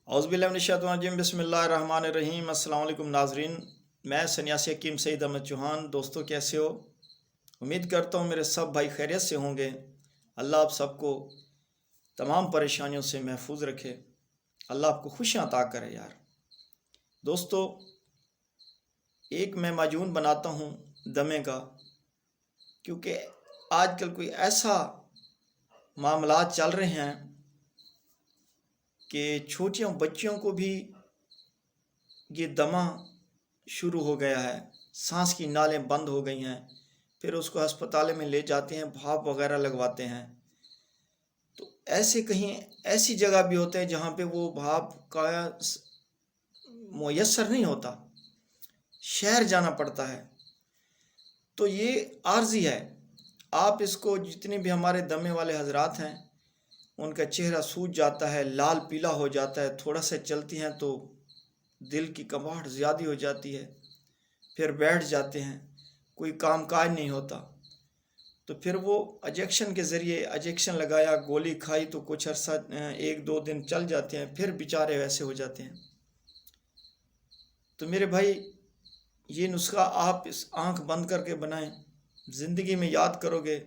औज़ुबिल्लाहिमिनश्शैतानिर्रजीम बिस्मिल्लाहिर्रहमानिर्रहीम। अस्सलाम वालेकुम नाज़रीन, मैं सन्यासी हकीम सईद अहमद चौहान। दोस्तों कैसे हो? उम्मीद करता हूँ मेरे सब भाई खैरियत से होंगे। अल्लाह आप सबको तमाम परेशानियों से महफूज रखे। अल्लाह आपको खुशियाँ अता करे यार। दोस्तों, एक मैं माजून बनाता हूँ दमे का, क्योंकि आजकल कोई ऐसा मामलात चल रहे हैं कि छोटियों बच्चियों को भी ये दमा शुरू हो गया है, सांस की नालें बंद हो गई हैं, फिर उसको अस्पताल में ले जाते हैं, भाप वगैरह लगवाते हैं। तो ऐसे कहीं ऐसी जगह भी होते हैं जहाँ पे वो भाप का मुयस्सर नहीं होता, शहर जाना पड़ता है। तो ये आर्जी है। आप इसको, जितने भी हमारे दमे वाले हजरात हैं, उनका चेहरा सूज जाता है, लाल पीला हो जाता है, थोड़ा सा चलती हैं तो दिल की कबाहट ज़्यादा हो जाती है, फिर बैठ जाते हैं, कोई काम काज नहीं होता। तो फिर वो इंजेक्शन के ज़रिए इंजेक्शन लगाया, गोली खाई तो कुछ अर्सा 1-2 दिन चल जाते हैं, फिर बेचारे वैसे हो जाते हैं। तो मेरे भाई, ये नुस्खा आप इस आंख बंद करके बनाएं, ज़िंदगी में याद करोगे,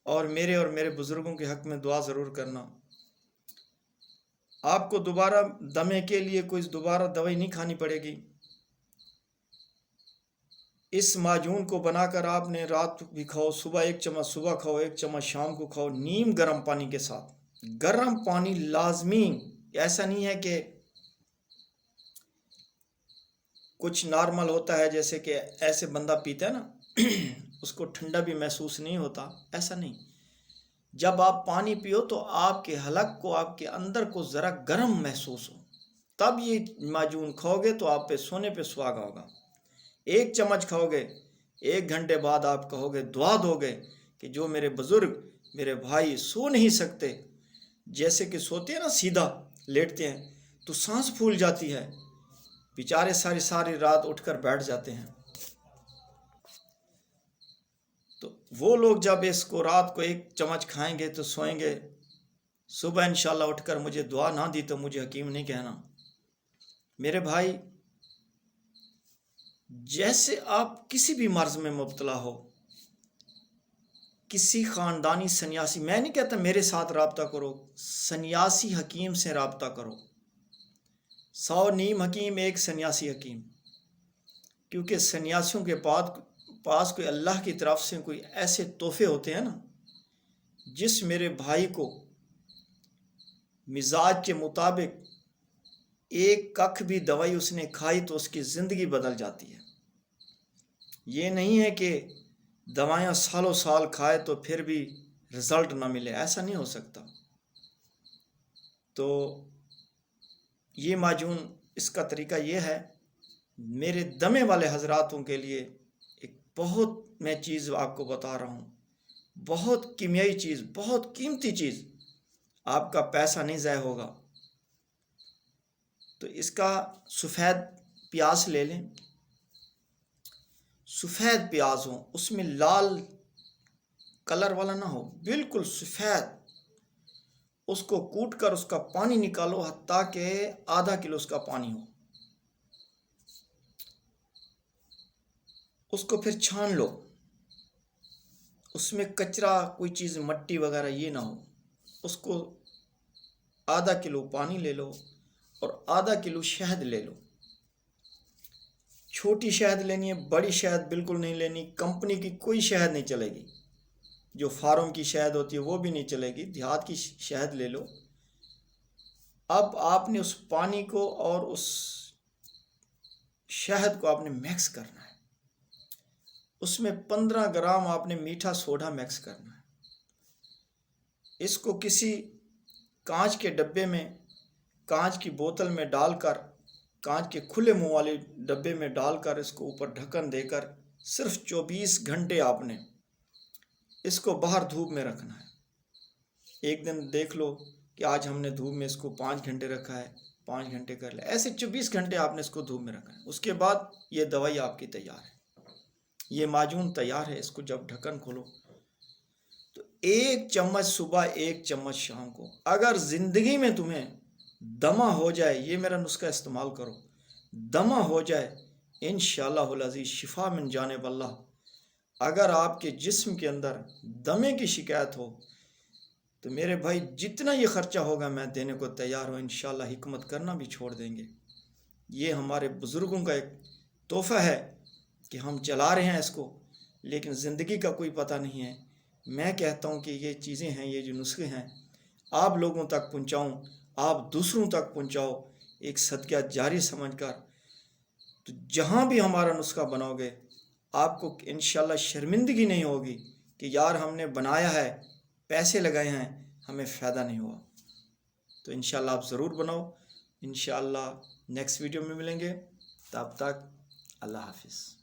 और मेरे बुज़ुर्गों के हक़ में दुआ ज़रूर करना। आपको दोबारा दमे के लिए कोई दोबारा दवाई नहीं खानी पड़ेगी। इस माजून को बनाकर आपने रात भी खाओ, सुबह 1 चम्मच सुबह खाओ, 1 चम्मच शाम को खाओ, नीम गर्म पानी के साथ। गर्म पानी लाजमी, ऐसा नहीं है कि कुछ नॉर्मल होता है जैसे कि ऐसे बंदा पीता है ना उसको ठंडा भी महसूस नहीं होता, ऐसा नहीं। जब आप पानी पियो तो आपके हलक को, आपके अंदर को ज़रा गर्म महसूस हो, तब ये माजून खाओगे तो आप पे सोने पे सुहागा होगा। 1 चम्मच खाओगे, 1 घंटे बाद आप कहोगे, दुआ दोगे कि जो मेरे बुज़ुर्ग, मेरे भाई सो नहीं सकते, जैसे कि सोते हैं ना, सीधा लेटते हैं तो सांस फूल जाती है, बेचारे सारी सारी रात उठकर बैठ जाते हैं। तो वो लोग जब इसको रात को 1 चम्मच खाएंगे तो सोएंगे, सुबह इंशाल्लाह उठकर मुझे दुआ ना दी तो मुझे हकीम नहीं कहना। मेरे भाई, जैसे आप किसी भी मर्ज में मुब्तला हो, किसी ख़ानदानी सन्यासी, मैं नहीं कहता मेरे साथ रब्ता करो, सन्यासी हकीम से रब्ता करो। 100 नीम हकीम, 1 सन्यासी हकीम। क्योंकि सन्यासियों के पास कोई अल्लाह की तरफ से कोई ऐसे तोहफे होते हैं ना, जिस मेरे भाई को मिजाज के मुताबिक एक कख भी दवाई उसने खाई तो उसकी ज़िंदगी बदल जाती है। ये नहीं है कि दवाइयाँ सालों साल खाए तो फिर भी रिज़ल्ट ना मिले, ऐसा नहीं हो सकता। तो ये माजून, इसका तरीका ये है, मेरे दमे वाले हजरातों के लिए एक बहुत मैं चीज़ आपको बता रहा हूँ, बहुत कीमियाई चीज़, बहुत कीमती चीज़, आपका पैसा नहीं ज़ाय होगा। तो इसका सफ़ेद प्याज ले लें, सफ़ेद प्याज हो, उसमें लाल कलर वाला ना हो, बिल्कुल सफ़ेद। उसको कूट कर उसका पानी निकालो, हत्ता के आधा किलो उसका पानी हो। उसको फिर छान लो, उसमें कचरा, कोई चीज़, मट्टी वगैरह ये ना हो। उसको आधा किलो पानी ले लो और आधा किलो शहद ले लो। छोटी शहद लेनी है, बड़ी शहद बिल्कुल नहीं लेनी। कंपनी की कोई शहद नहीं चलेगी, जो फार्म की शहद होती है वो भी नहीं चलेगी, देहात की शहद ले लो। अब आपने उस पानी को और उस शहद को आपने मिक्स करना है। उसमें 15 ग्राम आपने मीठा सोडा मिक्स करना है। इसको किसी कांच के डब्बे में, कांच की बोतल में डालकर, कांच के खुले मुंह वाले डब्बे में डालकर, इसको ऊपर ढक्कन देकर सिर्फ 24 घंटे आपने इसको बाहर धूप में रखना है। एक दिन देख लो कि आज हमने धूप में इसको 5 घंटे रखा है, 5 घंटे कर ले, ऐसे 24 घंटे आपने इसको धूप में रखना है। उसके बाद ये दवाई आपकी तैयार है, ये माजून तैयार है। इसको जब ढक्कन खोलो तो 1 चम्मच सुबह, 1 चम्मच शाम को। अगर ज़िंदगी में तुम्हें دمہ ہو جائے، یہ میرا نسخہ استعمال کرو، دمہ ہو جائے، انشاءاللہ العزیز شفا من جانب اللہ۔ اگر آپ کے جسم کے اندر دمے کی شکایت ہو تو میرے بھائی جتنا یہ خرچہ ہوگا میں دینے کو تیار ہوں، انشاءاللہ حکمت کرنا بھی چھوڑ دیں گے۔ یہ ہمارے بزرگوں کا ایک تحفہ ہے کہ ہم چلا رہے ہیں اس کو، لیکن زندگی کا کوئی پتہ نہیں ہے۔ میں کہتا ہوں کہ یہ چیزیں ہیں، یہ جو نسخے ہیں آپ لوگوں تک پہنچاؤں، آپ دوسروں تک پہنچاؤ ایک صدقہ جاری سمجھ کر۔ تو جہاں بھی ہمارا نسخہ بناؤ گے آپ کو انشاءاللہ شرمندگی نہیں ہوگی کہ یار ہم نے بنایا ہے، پیسے لگائے ہیں، ہمیں فائدہ نہیں ہوا۔ تو انشاءاللہ آپ ضرور بناؤ۔ انشاءاللہ نیکسٹ ویڈیو میں ملیں گے، تب تک اللہ حافظ۔